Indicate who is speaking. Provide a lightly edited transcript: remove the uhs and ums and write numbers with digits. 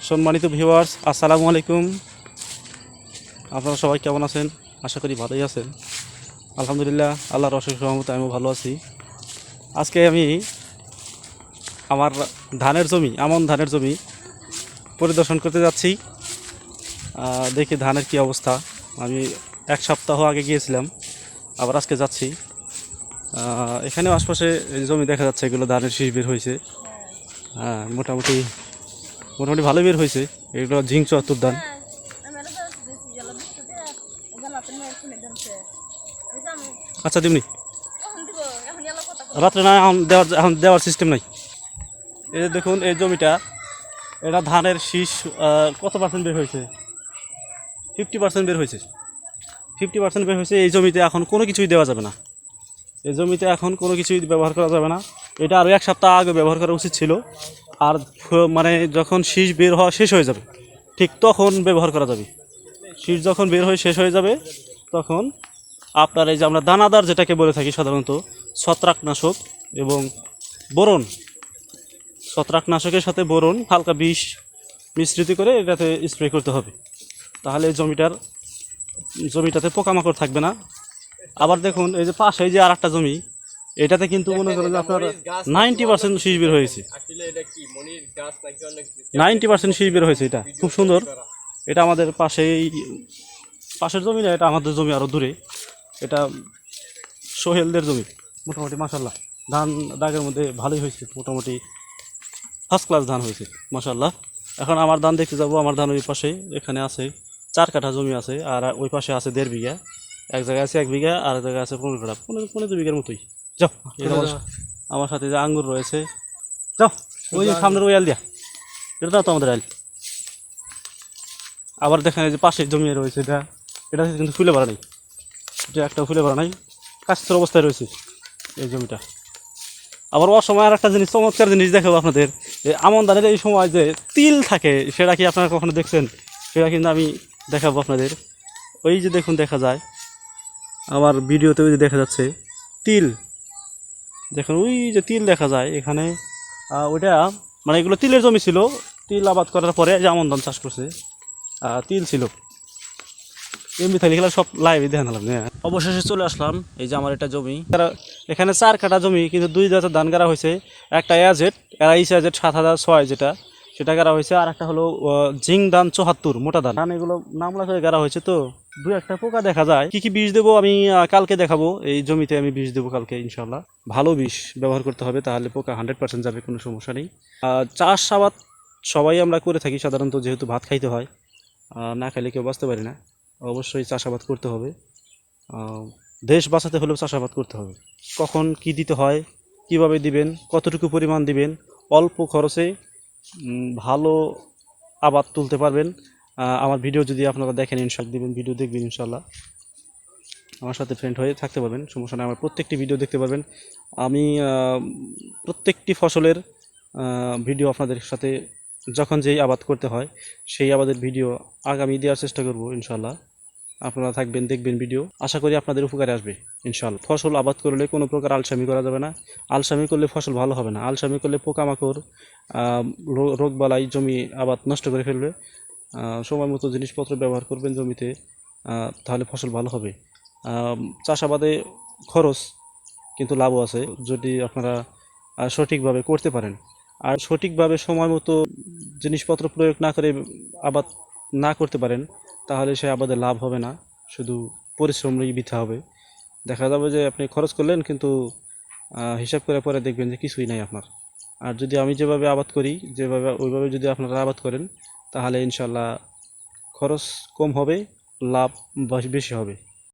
Speaker 1: সম্মানিত ভিউয়ার্স, আসসালামু আলাইকুম। আপনারা সবাই কেমন আছেন? আশা করি ভালোই আছেন। আলহামদুলিল্লাহ, আল্লাহর অশেষ রহমতে আমিও ভালো আছি। আজকে আমি আমার আমন ধানের জমি পরিদর্শন করতে যাচ্ছি। দেখি ধানের কি অবস্থা। আমি এক সপ্তাহ আগে গিয়েছিলাম, আবার আজকে যাচ্ছি। এখানেও আশপাশে জমি দেখা যাচ্ছে, এগুলো ধানের শীষ বের হয়েছে। মোটামুটি ভালোই বের হয়েছে। এগুলো ঝিং ৭৪ ধান। আচ্ছা দিমনি, রাত্রে না এখন দেওয়ার সিস্টেম নাই। এই যে দেখুন, এই জমিটা, এটা ধানের শীষ কত পার্সেন্ট বের হয়েছে? 50% বের হয়েছে। 50% বের হয়েছে। এই জমিতে এখন কোনো কিছুই দেওয়া যাবে না। এই জমিতে এখন কোনো কিছুই ব্যবহার করা যাবে না। এটা আরও এক সপ্তাহ আগে ব্যবহার করা উচিত ছিল। আর মানে যখন শীষ বের হওয়া শেষ হয়ে যাবে, ঠিক তখন ব্যবহার করা যাবে। শীষ যখন বের হয়ে শেষ হয়ে যাবে, তখন আপনার এই যে আমরা দানাদার যেটাকে বলে থাকি সাধারণত, ছত্রাকনাশক এবং বোরন, ছত্রাকনাশকের সাথে বোরন হালকা বিষ মিশ্রিত করে এটাতে স্প্রে করতে হবে। তাহলে এই জমিটাতে পোকামাকড় থাকবে না। আবার দেখুন, এই যে পাশে যে আর একটা জমি, এটাতে কিন্তু মনে করেন যে আপনার 90% শীষ বের হয়েছে। 90% শীষ বের হয়েছে। এটা খুব সুন্দর। এটা আমাদের পাশের জমি না, এটা আমাদের জমি আরও দূরে। এটা সোহেলদের জমি। মোটামুটি মাশাল্লাহ ধান দাগের মধ্যে ভালোই হয়েছে। মোটামুটি ফার্স্ট ক্লাস ধান হয়েছে মাশাল্লাহ। এখন আমার ধান দেখতে যাব। আমার ধান ওই পাশে, এখানে আছে 4 কাঠা জমি আছে, আর ওই পাশে আছে 1.5 বিঘা। এক জায়গায় আছে 1 বিঘা, আর এক জায়গায় আছে 15 কাঠা, 15 বিঘার মতোই। যাও, আমার সাথে যে আঙ্গুর রয়েছে, যাও ওই সামনের ওই আল দিয়া, এটা তো আমাদের আল। আবার দেখেন, এই যে পাশে জমি রয়েছে, এটা কিন্তু ফুলে ভরা নেই। এটা একটা ফুলে ভরা নাই, কাছের অবস্থায় রয়েছে এই জমিটা। আবার অসময় আর একটা জিনিস, চমৎকার জিনিস দেখাবো আপনাদের। আমন ধানের এই সময় যে তিল থাকে, সেটা কি আপনারা কখনো দেখছেন? সেটা কিন্তু আমি দেখাবো আপনাদের। ওই যে দেখুন, দেখা যায় আমার ভিডিওতে, ওই যে দেখা যাচ্ছে তিল। দেখুন, ওই যে তিল দেখা যায় এখানে। ওইটা মানে এগুলো তিলের জমি ছিল। তিল আবাদ করার পরে যে আমন ধান চাষ করছে, তিল ছিল। এমনি থাকলে খেলা সব লাইভে দেখা নিলাম। অবশেষে চলে আসলাম। এই যে আমার এটা জমি, এখানে 4 কাঠা জমি, কিন্তু 2 জাতের ধান গাড়া হয়েছে। একটা এজেড, এরাইস এজেড 7006 যেটা, সেটা গাড়া হয়েছে। আর একটা হলো জিং ধান 74 মোটা ধান। এগুলো নামলা করে গাড়া হয়েছে। তো 2-1টা পোকা দেখা যায়। কি কি বীজ দেবো আমি কালকে দেখাবো। এই জমিতে আমি বীজ দেবো কালকে ইনশাল্লাহ। ভালো বীজ ব্যবহার করতে হবে, তাহলে পোকা 100% যাবে, কোনো সমস্যা নেই। চাষ আবাদ সবাই আমরা করে থাকি সাধারণত, যেহেতু ভাত খাইতে হয়, না খাইলে কেউ বাঁচতে পারি না। অবশ্যই চাষাবাদ করতে হবে। দেশ বাঁচাতে হলেও চাষাবাদ করতে হবে। কখন কি দিতে হয়, কিভাবে দিবেন, কতটুকু পরিমাণ দিবেন, অল্প খরচে ভালো আবাদ তুলতে পারবেন। আমার ভিডিও যদি আপনারা দেখেন, ভিডিও দেখবেন ইনশাল্লাহ, আমার সাথে ফ্রেন্ড হয়ে থাকতে পারবেন, সমস্যা নেই। আমার প্রত্যেকটি ভিডিও দেখতে পারবেন। আমি প্রত্যেকটি ফসলের ভিডিও আপনাদের সাথে, যখন যেই আবাদ করতে হয় সেই আবাদের ভিডিও আগামী দেওয়ার চেষ্টা করব ইনশাল্লাহ। আপনারা থাকবেন, দেখবেন ভিডিও। আশা করি আপনাদের উপকারে আসবে ইনশাল্লাহ। ফসল আবাদ করলে কোনো প্রকার আলসামি করা যাবে না। আলসামি করলে ফসল ভালো হবে না। আলসামি করলে পোকামাকড়, রোগবালাই জমি আবাদ নষ্ট করে ফেলবে। সময় মতো জিনিসপত্র ব্যবহার করবেন জমিতে, তাহলে ফসল ভালো হবে। চাষাবাদে খরচ কিন্তু লাভও আছে, যদি আপনারা সঠিকভাবে করতে পারেন। আর সঠিকভাবে সময় মতো জিনিসপত্র প্রয়োগ না করে আবাদ না করতে পারেন, তাহলে সে আবাদে লাভ হবে না, শুধু পরিশ্রমই বৃথা হবে। দেখা যাবে যে আপনি খরচ করলেন, কিন্তু হিসাব করে পরে দেখবেন যে কিছুই নাই আপনার। আর যদি আমি যেভাবে আবাদ করি, ওইভাবে যদি আপনারা আবাদ করেন, তাহলে ইনশাল্লাহ খরচ কম হবে, লাভ বেশি হবে।